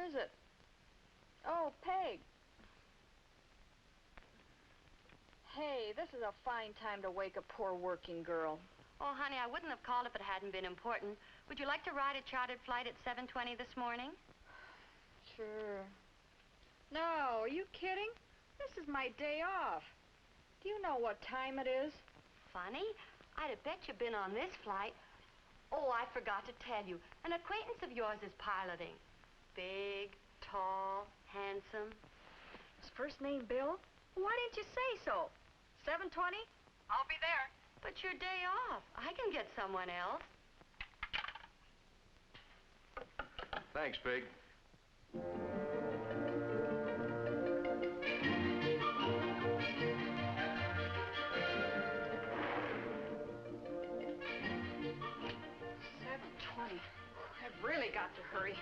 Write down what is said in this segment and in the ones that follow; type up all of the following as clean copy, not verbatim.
is it? Oh, Peg. Hey, this is a fine time to wake a poor working girl. Oh, honey, I wouldn't have called if it hadn't been important. Would you like to ride a chartered flight at 7:20 this morning? Sure. No, are you kidding? This is my day off. Do you know what time it is? Funny. I'd have bet you've been on this flight. Oh, I forgot to tell you. An acquaintance of yours is piloting. Big, tall, handsome. His first name Bill? Why didn't you say so? 7:20? I'll be there. But your day off. I can get someone else. Thanks, Pig. I've really got to hurry.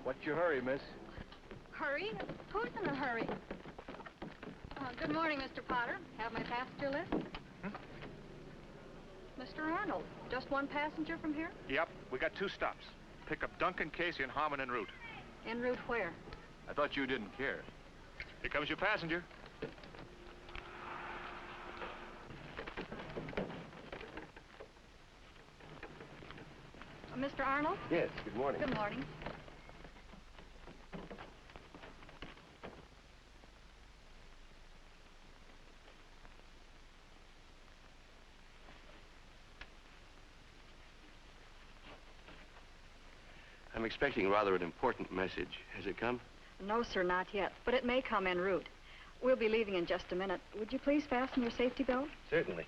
What's your hurry, miss? Hurry? Who's in a hurry? Good morning, Mr. Potter. Have my passenger list? Mr. Arnold, just one passenger from here? Yep, we got 2 stops. Pick up Duncan, Casey, and Harmon en route. En route where? I thought you didn't care. Here comes your passenger. Mr. Arnold? Yes, good morning. Good morning. I'm expecting rather an important message. Has it come? No, sir, not yet, but it may come en route. We'll be leaving in just a minute. Would you please fasten your safety belt? Certainly.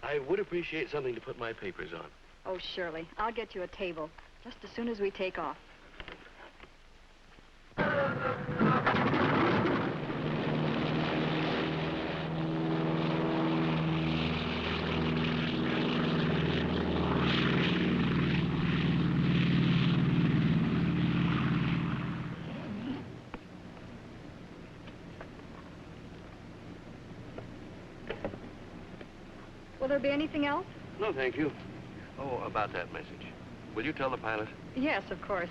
I would appreciate something to put my papers on. Oh, surely. I'll get you a table, just as soon as we take off. Will there be anything else? No, thank you. Oh, about that message. Will you tell the pilot? Yes, of course.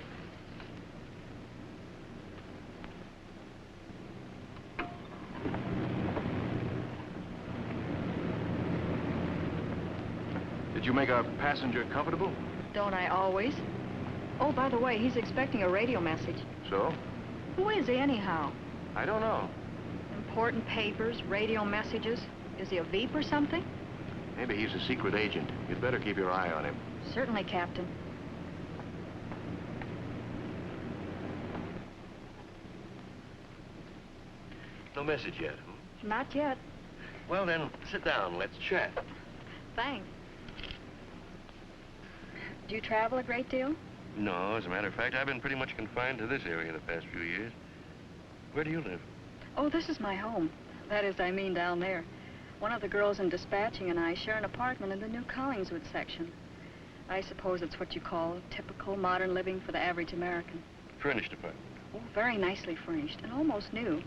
Did you make our passenger comfortable? Don't I always? Oh, by the way, he's expecting a radio message. So? Who is he, anyhow? I don't know. Important papers, radio messages. Is he a Veep or something? Maybe he's a secret agent. You'd better keep your eye on him. Certainly, Captain. No message yet. Not yet. Well, then, sit down. Let's chat. Thanks. Do you travel a great deal? No, as a matter of fact, I've been pretty much confined to this area the past few years. Where do you live? Oh, this is my home. That is, I mean down there. One of the girls in dispatching and I share an apartment in the New Collingswood section. I suppose it's what you call typical modern living for the average American. Furnished apartment. Oh, very nicely furnished and almost new.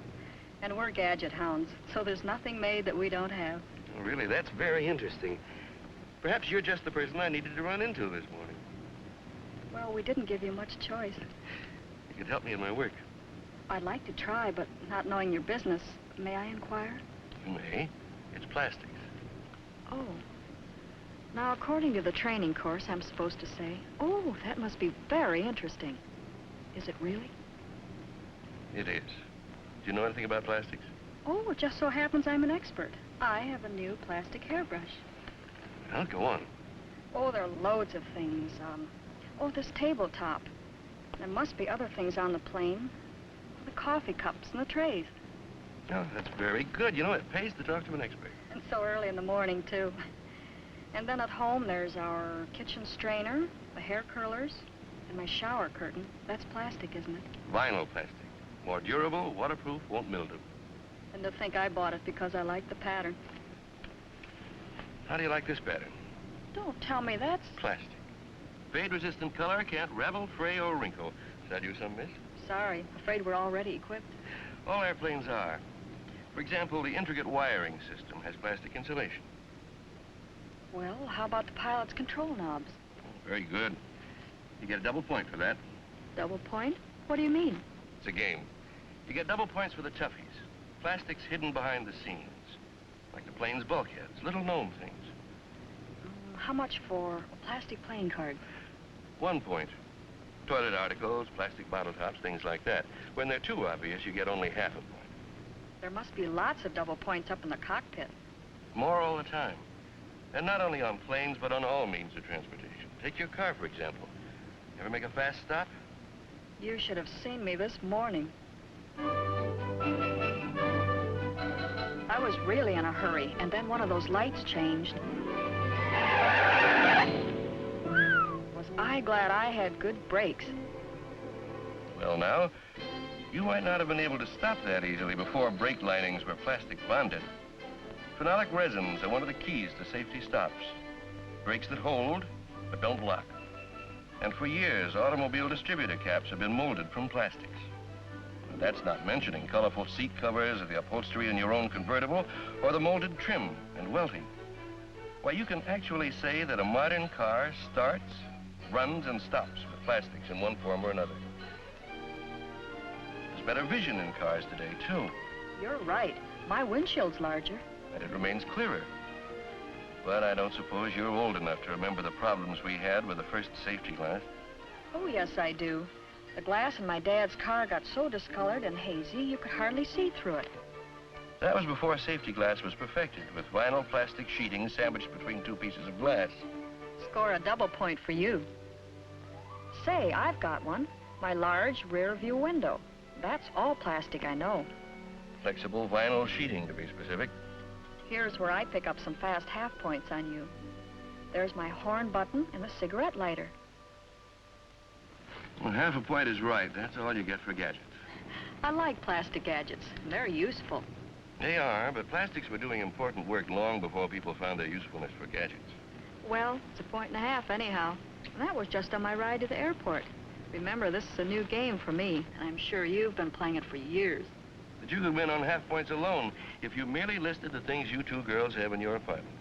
And we're gadget hounds, so there's nothing made that we don't have. Oh, really, that's very interesting. Perhaps you're just the person I needed to run into this morning. Well, we didn't give you much choice. You could help me in my work. I'd like to try, but not knowing your business, may I inquire? You may. It's plastics. Oh. Now, according to the training course, I'm supposed to say, oh, that must be very interesting. Is it really? It is. Do you know anything about plastics? Oh, it just so happens I'm an expert. I have a new plastic hairbrush. Well, go on. Oh, there are loads of things. Oh, this tabletop. There must be other things on the plane. The coffee cups and the trays. Oh, that's very good. You know, it pays to talk to an expert. And so early in the morning, too. And then at home, there's our kitchen strainer, the hair curlers, and my shower curtain. That's plastic, isn't it? Vinyl plastic. More durable, waterproof, won't mildew. And to think I bought it because I like the pattern. How do you like this pattern? Don't tell me that's... Plastic. Fade-resistant color, can't ravel, fray, or wrinkle. Is that you some, miss? Sorry, afraid we're already equipped. All airplanes are. For example, the intricate wiring system has plastic insulation. Well, how about the pilot's control knobs? Very good. You get a double point for that. Double point? What do you mean? It's a game. You get double points for the toughies. Plastics hidden behind the scenes. Like the plane's bulkheads, little gnome things. How much for a plastic playing card? 1 point. Toilet articles, plastic bottle tops, things like that. When they're too obvious, you get only half a point. There must be lots of double points up in the cockpit. More all the time. And not only on planes, but on all means of transportation. Take your car, for example. Ever make a fast stop? You should have seen me this morning. I was really in a hurry, and then one of those lights changed. Was I glad I had good brakes. Well, now, you might not have been able to stop that easily before brake linings were plastic bonded. Phenolic resins are one of the keys to safety stops. Brakes that hold, but don't lock. And for years, automobile distributor caps have been molded from plastics. And that's not mentioning colorful seat covers or the upholstery in your own convertible or the molded trim and welting. Why, you can actually say that a modern car starts, runs, and stops with plastics in one form or another. There's better vision in cars today, too. You're right. My windshield's larger. And it remains clearer. But I don't suppose you're old enough to remember the problems we had with the first safety glass. Oh, yes, I do. The glass in my dad's car got so discolored and hazy, you could hardly see through it. That was before safety glass was perfected, with vinyl plastic sheeting sandwiched between two pieces of glass. Score a double point for you. Say, I've got one. My large rear view window. That's all plastic, I know. Flexible vinyl sheeting, to be specific. Here's where I pick up some fast half points on you. There's my horn button and the cigarette lighter. Well, half a point is right. That's all you get for gadgets. I like plastic gadgets. They're useful. They are, but plastics were doing important work long before people found their usefulness for gadgets. Well, it's 1.5 points anyhow. And that was just on my ride to the airport. Remember, this is a new game for me, and I'm sure you've been playing it for years. But you could win on half points alone if you merely listed the things you two girls have in your apartment.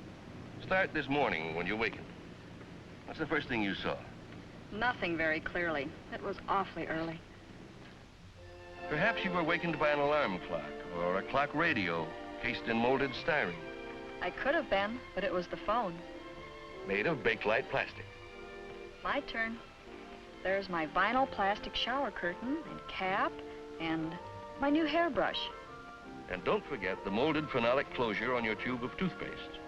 Start this morning when you wakened. What's the first thing you saw? Nothing very clearly. It was awfully early. Perhaps you were wakened by an alarm clock or a clock radio cased in molded styrene. I could have been, but it was the phone. Made of Bakelite plastic. My turn. There's my vinyl plastic shower curtain and cap and my new hairbrush. And don't forget the molded phenolic closure on your tube of toothpaste.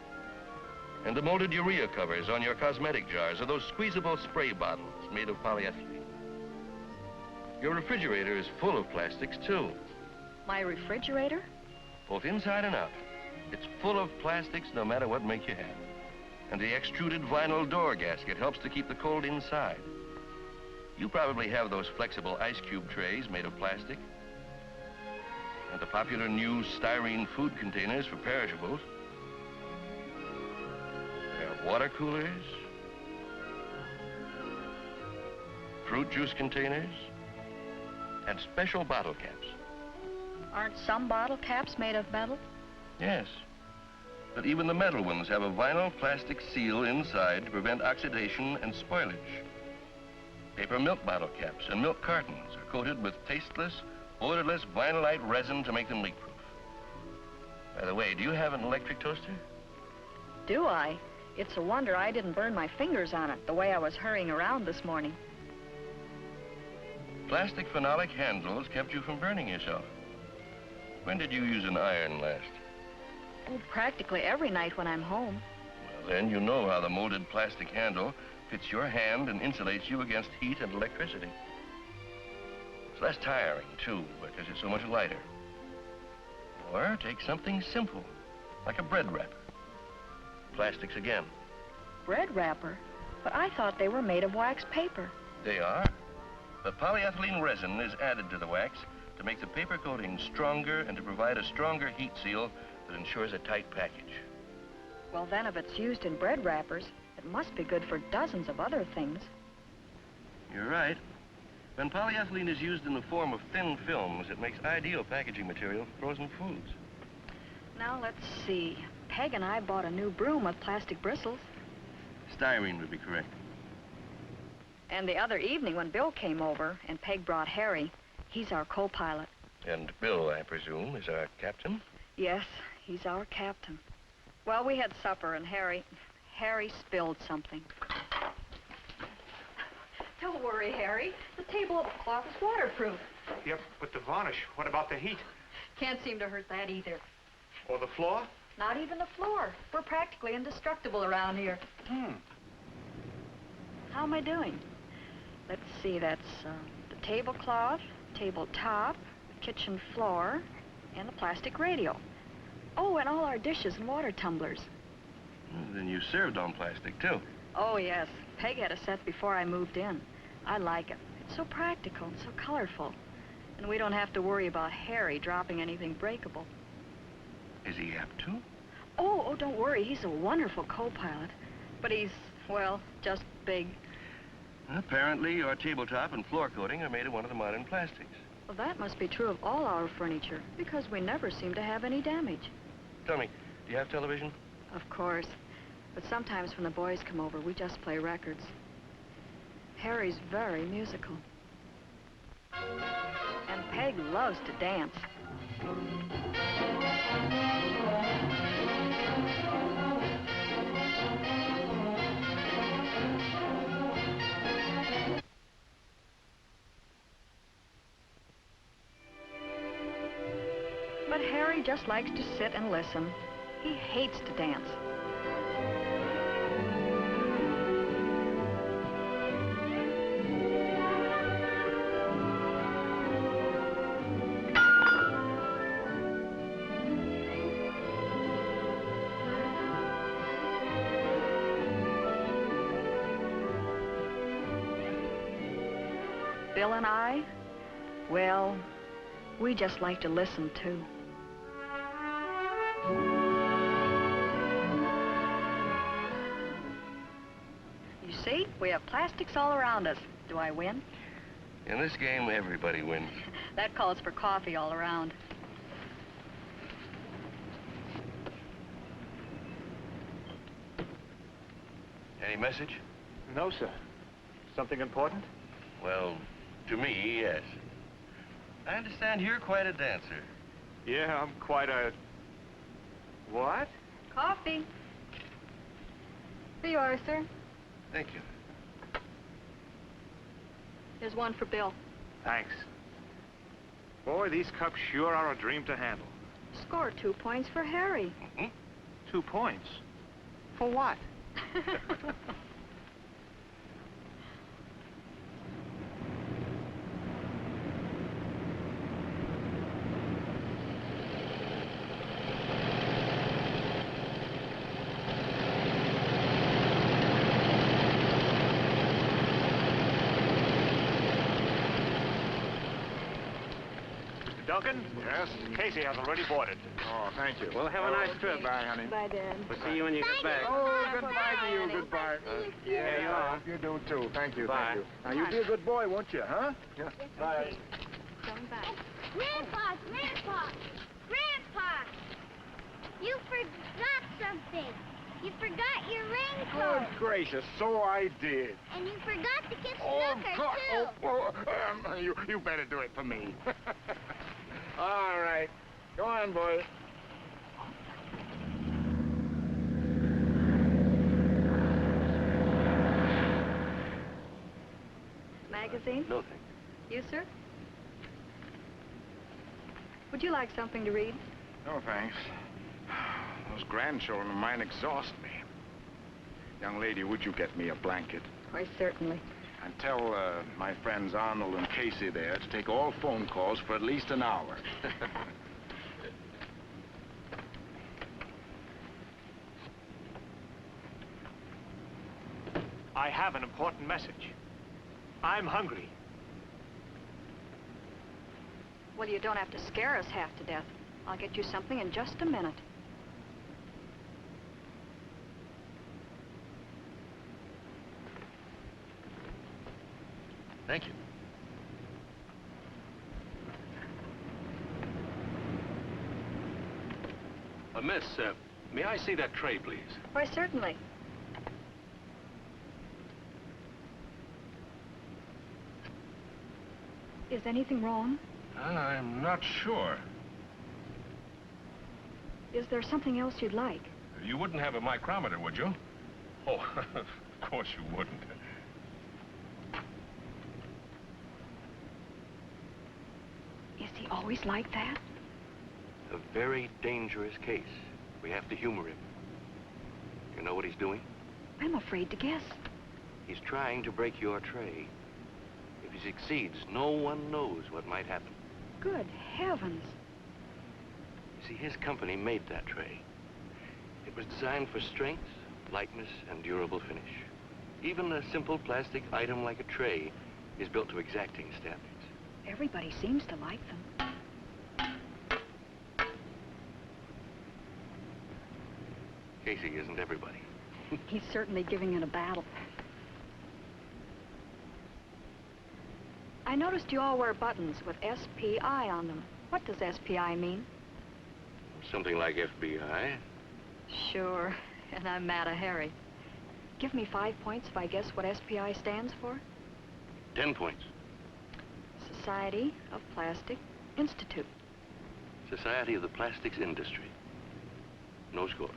And the molded urea covers on your cosmetic jars or those squeezable spray bottles made of polyethylene. Your refrigerator is full of plastics, too. My refrigerator? Both inside and out. It's full of plastics no matter what make you have. And the extruded vinyl door gasket helps to keep the cold inside. You probably have those flexible ice cube trays made of plastic. And the popular new styrene food containers for perishables. There are water coolers, fruit juice containers, and special bottle caps. Aren't some bottle caps made of metal? Yes, but even the metal ones have a vinyl plastic seal inside to prevent oxidation and spoilage. Paper milk bottle caps and milk cartons are coated with tasteless, odorless vinylite resin to make them leak-proof. By the way, do you have an electric toaster? Do I? It's a wonder I didn't burn my fingers on it the way I was hurrying around this morning. Plastic phenolic handles kept you from burning yourself. When did you use an iron last? Oh, practically every night when I'm home. Well, then you know how the molded plastic handle fits your hand and insulates you against heat and electricity. It's less tiring, too, because it's so much lighter. Or take something simple, like a bread wrapper. Plastics again. Bread wrapper? But I thought they were made of wax paper. They are. But polyethylene resin is added to the wax to make the paper coating stronger and to provide a stronger heat seal that ensures a tight package. Well, then, if it's used in bread wrappers, it must be good for dozens of other things. You're right. When polyethylene is used in the form of thin films, it makes ideal packaging material for frozen foods. Now, let's see. Peg and I bought a new broom with plastic bristles. Styrene would be correct. And the other evening when Bill came over and Peg brought Harry, he's our co-pilot. And Bill, I presume, is our captain? Yes, he's our captain. Well, we had supper and Harry spilled something. Don't worry, Harry. The tablecloth is waterproof. Yep, but the varnish, what about the heat? Can't seem to hurt that either. Or the floor? Not even the floor. We're practically indestructible around here. How am I doing? Let's see, that's the tablecloth, tabletop, kitchen floor, and the plastic radio. Oh, and all our dishes and water tumblers. Well, then you served on plastic, too. Oh, yes. Peg had a set before I moved in. I like it. It's so practical and so colorful. And we don't have to worry about Harry dropping anything breakable. Is he apt to? Oh, don't worry. He's a wonderful co-pilot. But he's, well, just big. Apparently, your tabletop and floor coating are made of one of the modern plastics. Well, that must be true of all our furniture, because we never seem to have any damage. Tell me, do you have television? Of course. But sometimes when the boys come over, we just play records. Harry's very musical. And Peg loves to dance. But Harry just likes to sit and listen. He hates to dance. Bill and I, well, we just like to listen, too. You see, we have plastics all around us. Do I win? In this game, everybody wins. That calls for coffee all around. Any message? No, sir. Something important? Well, to me, yes. I understand you're quite a dancer. Yeah, I'm quite a... What? Coffee. Here you are, sir. Thank you. Here's one for Bill. Thanks. Boy, these cups sure are a dream to handle. Score 2 points for Harry. 2 points? For what? Duncan? Yes? Casey has already boarded. Oh, thank you. Well, have a nice trip. Bye, honey. Bye, Dad. We'll see you when you get back. Oh, goodbye to you. Goodbye. Yeah, you are. You do, too. Thank you. Bye. Thank you. Now, you be a good boy, won't you, huh? Yeah. Bye. Coming back. Grandpa! Grandpa! You forgot something. You forgot your raincoat. Good gracious, so I did. And you forgot to kiss Oh, Snooker, God. too. You better do it for me. All right. Go on, boys. Magazine? No, thank you. You, sir? Would you like something to read? No, thanks. Those grandchildren of mine exhaust me. Young lady, would you get me a blanket? Why, certainly. And tell my friends Arnold and Casey there to take all phone calls for at least an hour. I have an important message. I'm hungry. Well, you don't have to scare us half to death. I'll get you something in just a minute. Thank you. Miss, may I see that tray, please? Why, certainly. Is anything wrong? I'm not sure. Is there something else you'd like? You wouldn't have a micrometer, would you? Oh, of course you wouldn't. Is he always like that? A very dangerous case. We have to humor him. You know what he's doing? I'm afraid to guess. He's trying to break your tray. If he succeeds, no one knows what might happen. Good heavens. You see, his company made that tray. It was designed for strength, lightness, and durable finish. Even a simple plastic item like a tray is built to exacting standards. Everybody seems to like them. Casey isn't everybody. He's certainly giving it a battle. I noticed you all wear buttons with SPI on them. What does SPI mean? Something like FBI. Sure, and I'm Matta Harry. Give me 5 points if I guess what SPI stands for. 10 points. Society of Plastic Institute. Society of the Plastics Industry. No score.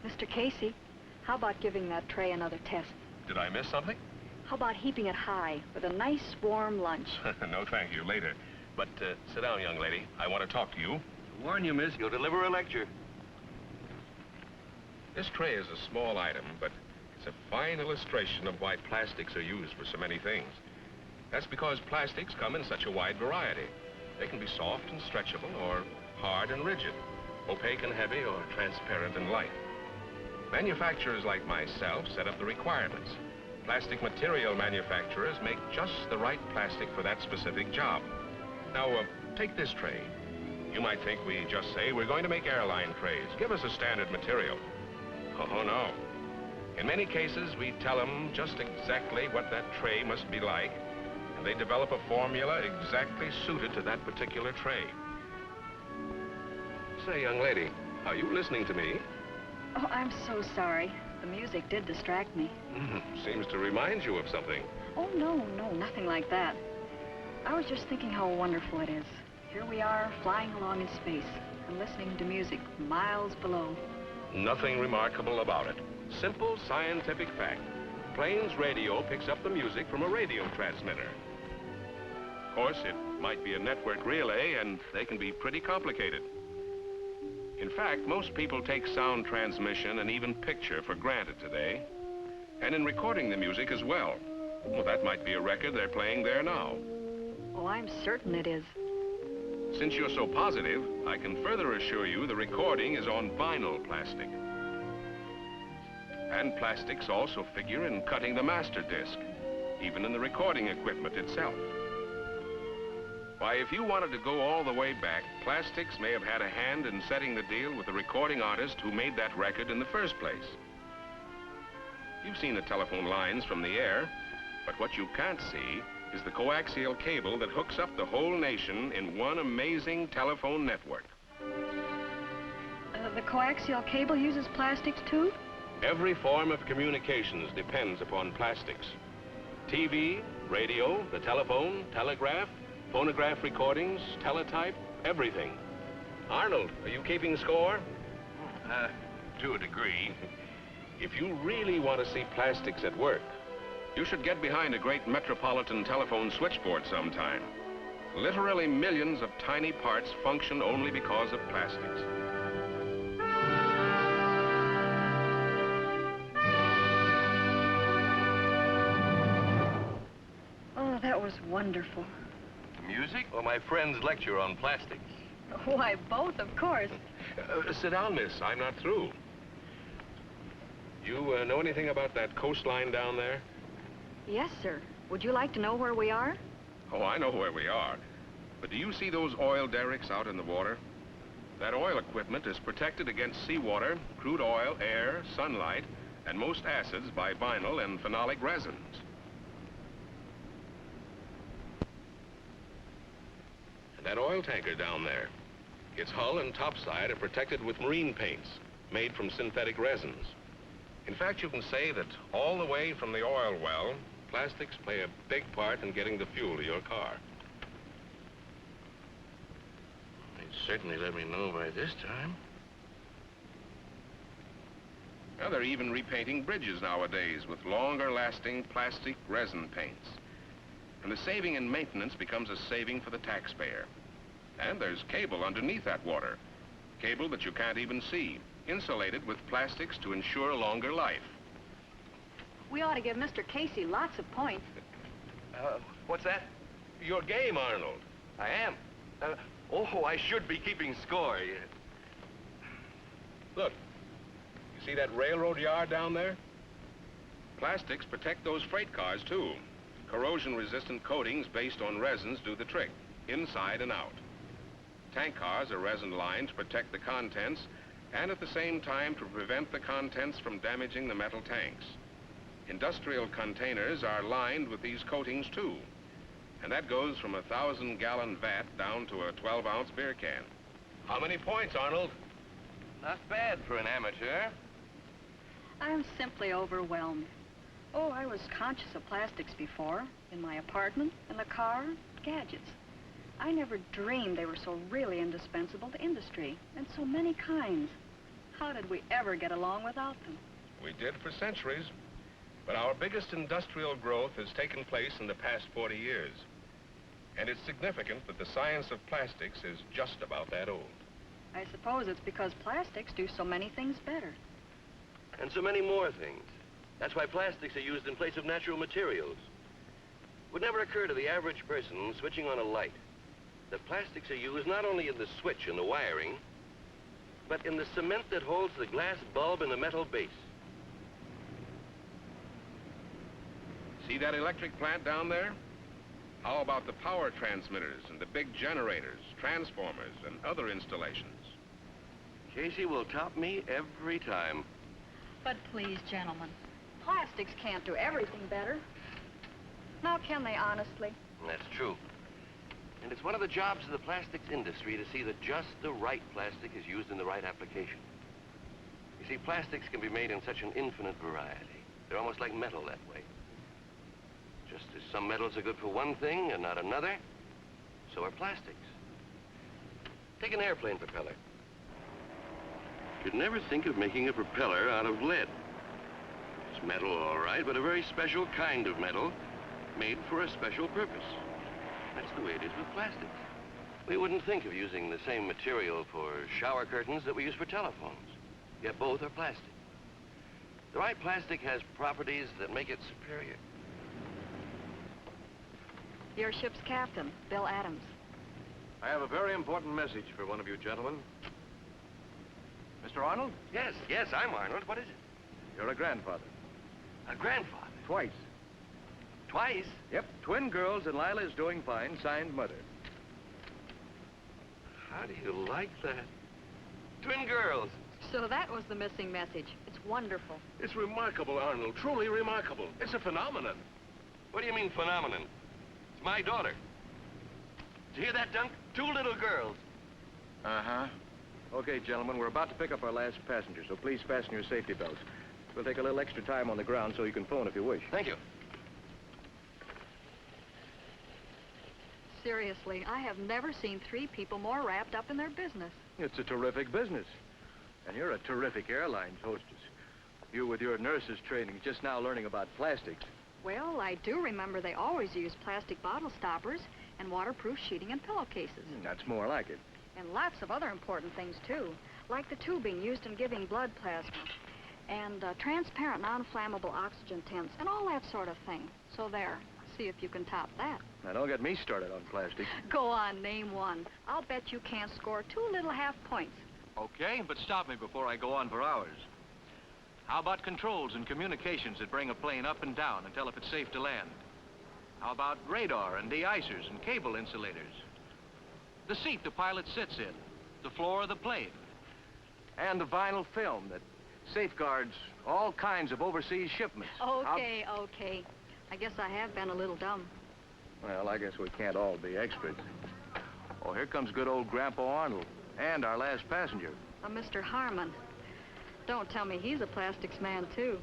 Mr. Casey, how about giving that tray another test? Did I miss something? How about heaping it high with a nice warm lunch? No, thank you. Later. But sit down, young lady. I want to talk to you. Warn you, miss, you'll deliver a lecture. This tray is a small item, but it's a fine illustration of why plastics are used for so many things. That's because plastics come in such a wide variety. They can be soft and stretchable, or hard and rigid, opaque and heavy, or transparent and light. Manufacturers like myself set up the requirements. Plastic material manufacturers make just the right plastic for that specific job. Now, take this tray. You might think we just say, we're going to make airline trays. Give us a standard material. Oh, no. In many cases, we tell them just exactly what that tray must be like, and they develop a formula exactly suited to that particular tray. Say, young lady, are you listening to me? Oh, I'm so sorry. The music did distract me. Seems to remind you of something. Oh, no, nothing like that. I was just thinking how wonderful it is. Here we are, flying along in space and listening to music miles below. Nothing remarkable about it. Simple scientific fact. Plane's radio picks up the music from a radio transmitter. Of course, it might be a network relay, and they can be pretty complicated. In fact, most people take sound transmission and even picture for granted today. And in recording the music as well. Well, that might be a record they're playing there now. Oh, I'm certain it is. Since you're so positive, I can further assure you the recording is on vinyl plastic. And plastics also figure in cutting the master disc, even in the recording equipment itself. Why, if you wanted to go all the way back, plastics may have had a hand in setting the deal with the recording artist who made that record in the first place. You've seen the telephone lines from the air, but what you can't see is the coaxial cable that hooks up the whole nation in one amazing telephone network. The coaxial cable uses plastics, too? Every form of communications depends upon plastics. TV, radio, the telephone, telegraph, phonograph recordings, teletype, everything. Arnold, are you keeping score? To a degree. If you really want to see plastics at work, you should get behind a great metropolitan telephone switchboard sometime. Literally millions of tiny parts function only because of plastics. That was wonderful. Music or my friend's lecture on plastics? Why, both, of course. Sit down, miss. I'm not through. You know anything about that coastline down there? Yes, sir. Would you like to know where we are? Oh, I know where we are. But do you see those oil derricks out in the water? That oil equipment is protected against seawater, crude oil, air, sunlight, and most acids by vinyl and phenolic resins. And that oil tanker down there, its hull and topside are protected with marine paints made from synthetic resins. In fact, you can say that all the way from the oil well, plastics play a big part in getting the fuel to your car. They'd certainly let me know by this time. Now, they're even repainting bridges nowadays with longer-lasting plastic resin paints. And the saving in maintenance becomes a saving for the taxpayer. And there's cable underneath that water. Cable that you can't even see, insulated with plastics to ensure longer life. We ought to give Mr. Casey lots of points. What's that? Your game, Arnold. I am. Oh, I should be keeping score. Look, you see that railroad yard down there? Plastics protect those freight cars, too. Corrosion-resistant coatings based on resins do the trick, inside and out. Tank cars are resin-lined to protect the contents and at the same time to prevent the contents from damaging the metal tanks. Industrial containers are lined with these coatings, too. And that goes from a 1,000-gallon vat down to a 12-ounce beer can. How many points, Arnold? Not bad for an amateur. I'm simply overwhelmed. Oh, I was conscious of plastics before, in my apartment, in the car, gadgets. I never dreamed they were so really indispensable to industry, and so many kinds. How did we ever get along without them? We did for centuries, but our biggest industrial growth has taken place in the past 40 years. And it's significant that the science of plastics is just about that old. I suppose it's because plastics do so many things better. And so many more things. That's why plastics are used in place of natural materials. It would never occur to the average person switching on a light that plastics are used not only in the switch and the wiring, but in the cement that holds the glass bulb in the metal base. See that electric plant down there? How about the power transmitters and the big generators, transformers, and other installations? Casey will top me every time. But please, gentlemen, plastics can't do everything better. Now, can they honestly? That's true. And it's one of the jobs of the plastics industry to see that just the right plastic is used in the right application. You see, plastics can be made in such an infinite variety. They're almost like metal that way. Just as some metals are good for one thing and not another, so are plastics. Take an airplane propeller. You'd never think of making a propeller out of lead. It's metal, all right, but a very special kind of metal made for a special purpose. That's the way it is with plastics. We wouldn't think of using the same material for shower curtains that we use for telephones, yet both are plastic. The right plastic has properties that make it superior. Your ship's captain, Bill Adams. I have a very important message for one of you gentlemen. Mr. Arnold? Yes, I'm Arnold. What is it? You're a grandfather. A grandfather? Twice. Twice? Yep, twin girls, and Lila's doing fine, signed mother. How do you like that? Twin girls. So that was the missing message. It's wonderful. It's remarkable, Arnold. Truly remarkable. It's a phenomenon. What do you mean, phenomenon? It's my daughter. Did you hear that, Dunk? 2 little girls. Uh-huh. Okay, gentlemen, we're about to pick up our last passenger, so please fasten your safety belts. We'll take a little extra time on the ground so you can phone if you wish. Thank you. Seriously, I have never seen 3 people more wrapped up in their business. It's a terrific business. And you're a terrific airlines hostess. You with your nurse's training, just now learning about plastics. Well, I do remember they always use plastic bottle stoppers and waterproof sheeting and pillowcases. That's more like it. And lots of other important things, too, like the tubing used in giving blood plasma, and transparent, non-flammable oxygen tents, and all that sort of thing. So there. See if you can top that. Now, don't get me started on plastic. Go on, name one. I'll bet you can't score 2 little half points. Okay, but stop me before I go on for hours. How about controls and communications that bring a plane up and down and tell if it's safe to land? How about radar and de-icers and cable insulators? The seat the pilot sits in, the floor of the plane. And the vinyl film that safeguards all kinds of overseas shipments. Okay, okay. I guess I have been a little dumb. Well, I guess we can't all be experts. Oh, here comes good old Grandpa Arnold, and our last passenger. Mr. Harmon. Don't tell me he's a plastics man, too.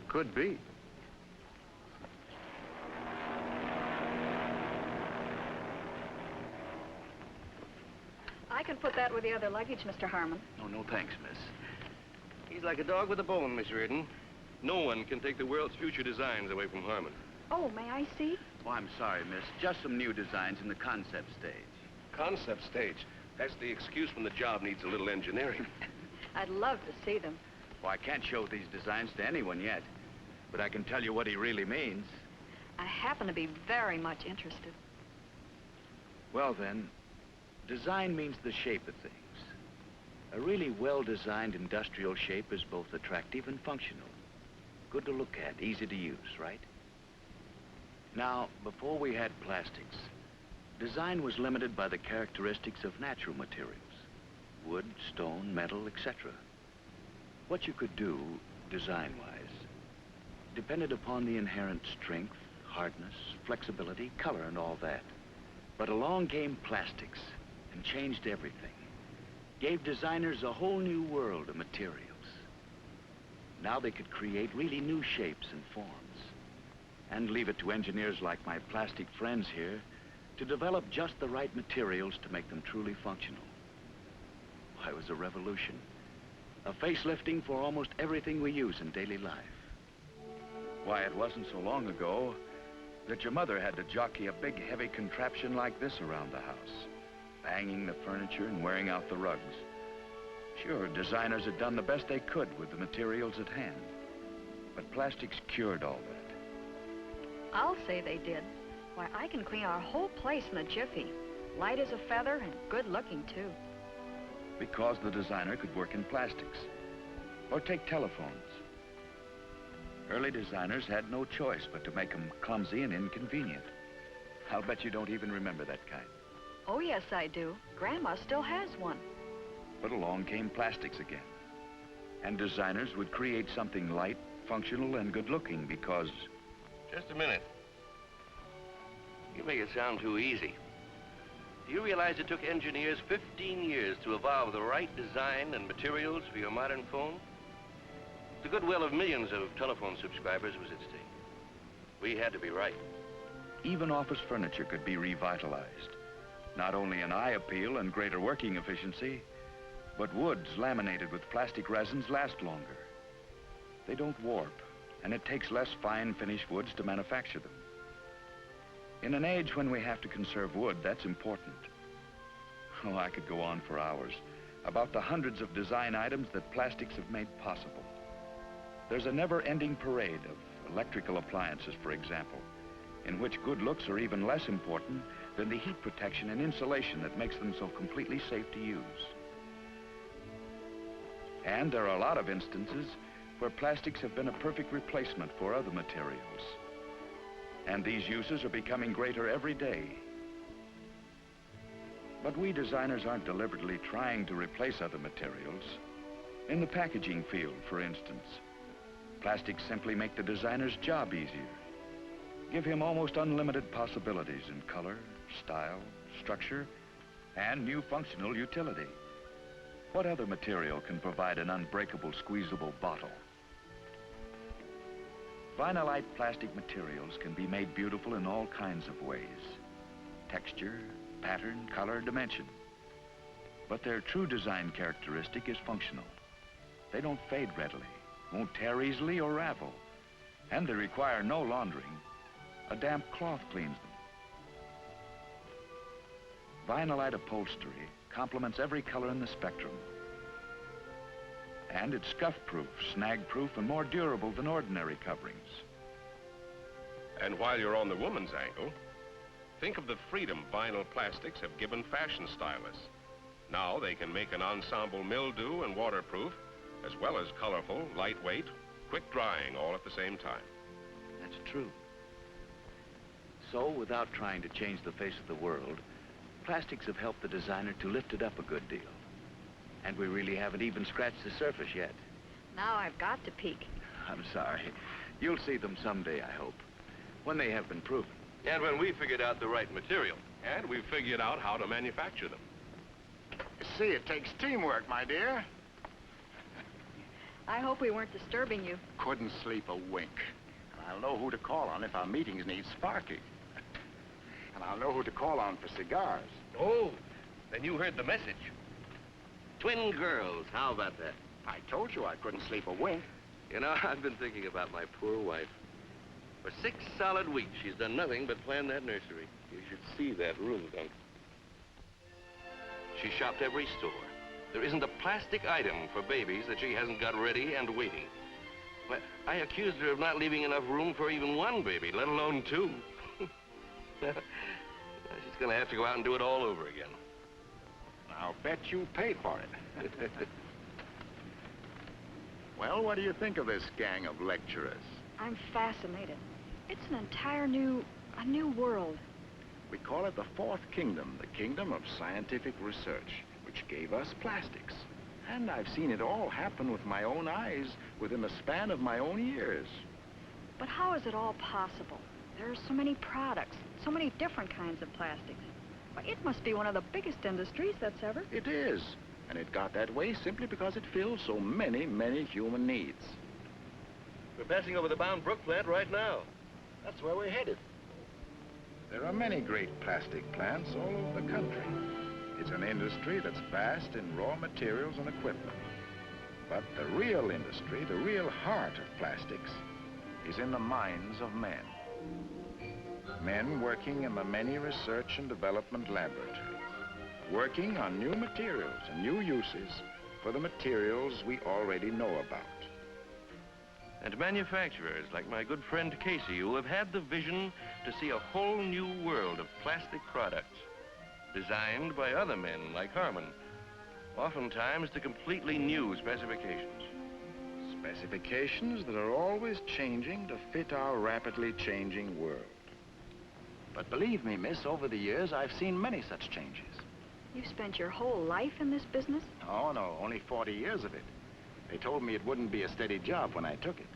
Could be. I can put that with the other luggage, Mr. Harmon. Oh, no thanks, miss. He's like a dog with a bone, Miss Reardon. No one can take the world's future designs away from Harmon. Oh, may I see? Oh, I'm sorry, miss. Just some new designs in the concept stage. Concept stage. That's the excuse when the job needs a little engineering. I'd love to see them. Well, I can't show these designs to anyone yet, but I can tell you what he really means. I happen to be very much interested. Well, then, design means the shape of things. A really well-designed industrial shape is both attractive and functional. Good to look at, easy to use, right? Now, before we had plastics, design was limited by the characteristics of natural materials. Wood, stone, metal, etc. What you could do, design-wise, depended upon the inherent strength, hardness, flexibility, color, and all that. But along came plastics and changed everything. Gave designers a whole new world of materials. Now they could create really new shapes and forms. And leave it to engineers like my plastic friends here to develop just the right materials to make them truly functional. Why, it was a revolution. A facelifting for almost everything we use in daily life. Why, it wasn't so long ago that your mother had to jockey a big, heavy contraption like this around the house, banging the furniture and wearing out the rugs. Sure, designers had done the best they could with the materials at hand, but plastics cured all that. I'll say they did. Why, I can clean our whole place in a jiffy. Light as a feather and good looking, too. Because the designer could work in plastics. Or take telephones. Early designers had no choice but to make them clumsy and inconvenient. I'll bet you don't even remember that kind. Oh, yes, I do. Grandma still has one. But along came plastics again. And designers would create something light, functional, and good-looking because... Just a minute. You make it sound too easy. Do you realize it took engineers 15 years to evolve the right design and materials for your modern phone? The goodwill of millions of telephone subscribers was at stake. We had to be right. Even office furniture could be revitalized. Not only an eye appeal and greater working efficiency, but woods laminated with plastic resins last longer. They don't warp, and it takes less fine finished woods to manufacture them. In an age when we have to conserve wood, that's important. Oh, I could go on for hours about the hundreds of design items that plastics have made possible. There's a never-ending parade of electrical appliances, for example, in which good looks are even less important than the heat protection and insulation that makes them so completely safe to use. And there are a lot of instances where plastics have been a perfect replacement for other materials. And these uses are becoming greater every day. But we designers aren't deliberately trying to replace other materials. In the packaging field, for instance, plastics simply make the designer's job easier. Give him almost unlimited possibilities in color, style, structure, and new functional utility. What other material can provide an unbreakable, squeezable bottle? Vinylite plastic materials can be made beautiful in all kinds of ways. Texture, pattern, color, dimension. But their true design characteristic is functional. They don't fade readily, won't tear easily or ravel, and they require no laundering. A damp cloth cleans them. Vinylite upholstery complements every color in the spectrum. And it's scuff-proof, snag-proof, and more durable than ordinary coverings. And while you're on the woman's angle, think of the freedom vinyl plastics have given fashion stylists. Now they can make an ensemble mildew and waterproof, as well as colorful, lightweight, quick drying all at the same time. That's true. So, without trying to change the face of the world, plastics have helped the designer to lift it up a good deal. And we really haven't even scratched the surface yet. Now I've got to peek. I'm sorry. You'll see them someday, I hope, when they have been proven. And when we figured out the right material. And we've figured out how to manufacture them. You see, it takes teamwork, my dear. I hope we weren't disturbing you. Couldn't sleep a wink. And I'll know who to call on if our meetings need sparking. And I'll know who to call on for cigars. Oh, then you heard the message. Twin girls, how about that? I told you I couldn't sleep a wink. You know, I've been thinking about my poor wife. For 6 solid weeks, she's done nothing but plan that nursery. You should see that room, Dunk. She shopped every store. There isn't a plastic item for babies that she hasn't got ready and waiting. Well, I accused her of not leaving enough room for even one baby, let alone 2. She's gonna have to go out and do it all over again. I'll bet you paid for it. Well, what do you think of this gang of lecturers? I'm fascinated. It's an entire new world. We call it the Fourth Kingdom, the kingdom of scientific research, which gave us plastics. And I've seen it all happen with my own eyes within the span of my own years. But how is it all possible? There are so many products, so many different kinds of plastics. Why, it must be one of the biggest industries that's ever... It is. And it got that way simply because it fills so many, many human needs. We're passing over the Bound Brook plant right now. That's where we're headed. There are many great plastic plants all over the country. It's an industry that's vast in raw materials and equipment. But the real industry, the real heart of plastics, is in the minds of men. Men working in the many research and development laboratories, working on new materials and new uses for the materials we already know about. And manufacturers like my good friend Casey, who have had the vision to see a whole new world of plastic products, designed by other men like Harmon, oftentimes to completely new specifications. Specifications that are always changing to fit our rapidly changing world. But believe me, miss, over the years, I've seen many such changes. You've spent your whole life in this business? Oh, no, only 40 years of it. They told me it wouldn't be a steady job when I took it.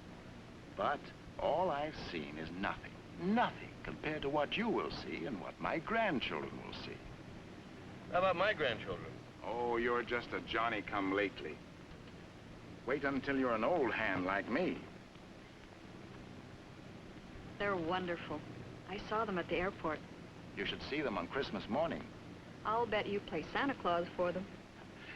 But all I've seen is nothing, nothing compared to what you will see and what my grandchildren will see. How about my grandchildren? Oh, you're just a Johnny-come-lately. Wait until you're an old hand like me. They're wonderful. I saw them at the airport. You should see them on Christmas morning. I'll bet you play Santa Claus for them.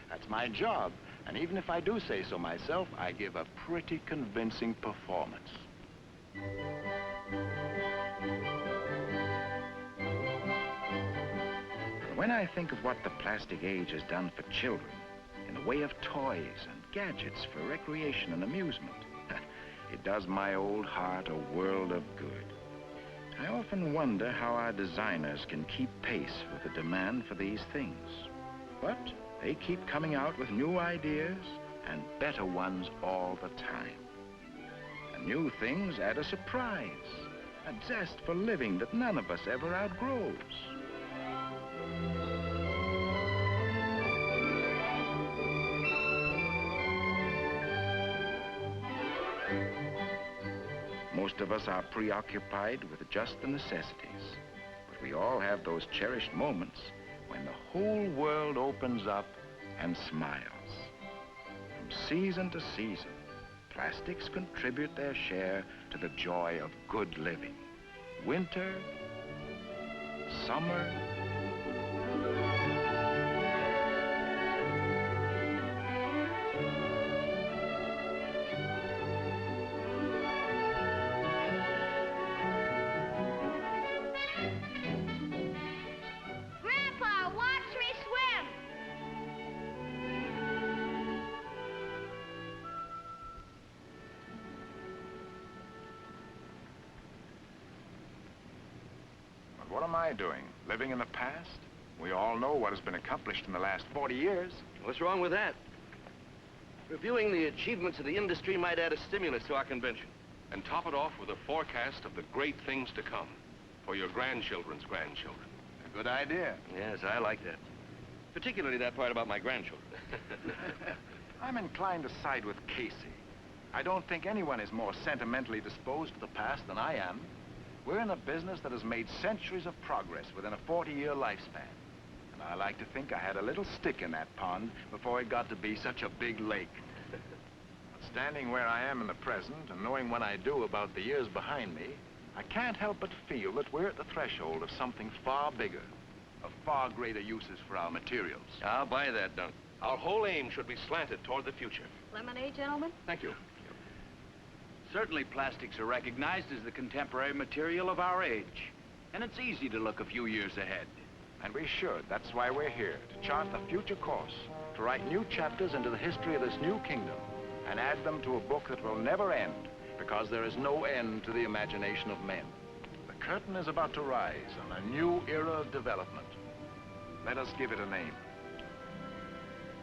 That's my job. And even if I do say so myself, I give a pretty convincing performance. When I think of what the plastic age has done for children, in the way of toys and gadgets for recreation and amusement, it does my old heart a world of good. I often wonder how our designers can keep pace with the demand for these things. But they keep coming out with new ideas and better ones all the time. And new things add a surprise, a zest for living that none of us ever outgrows. Most of us are preoccupied with just the necessities, but we all have those cherished moments when the whole world opens up and smiles. From season to season, plastics contribute their share to the joy of good living. Winter, summer, Grandpa, watch me swim. What am I doing? Living in the past? We all know what has been accomplished in the last 40 years. What's wrong with that? Reviewing the achievements of the industry might add a stimulus to our convention. And top it off with a forecast of the great things to come for your grandchildren's grandchildren. A good idea. Yes, I like that. Particularly that part about my grandchildren. I'm inclined to side with Casey. I don't think anyone is more sentimentally disposed to the past than I am. We're in a business that has made centuries of progress within a 40-year lifespan. And I like to think I had a little stick in that pond before it got to be such a big lake. But standing where I am in the present and knowing what I do about the years behind me, I can't help but feel that we're at the threshold of something far bigger, of far greater uses for our materials. I'll buy that, Dunk. Our whole aim should be slanted toward the future. Lemonade, gentlemen? Thank you. Certainly plastics are recognized as the contemporary material of our age. And it's easy to look a few years ahead. And we should. That's why we're here, to chart the future course, to write new chapters into the history of this new kingdom, and add them to a book that will never end, because there is no end to the imagination of men. The curtain is about to rise on a new era of development. Let us give it a name.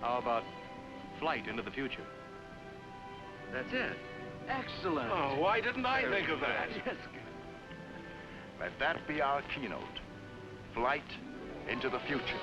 How about flight into the future? That's it. Excellent. Oh, why didn't I think of that? Yes. Let that be our keynote. Flight into the future.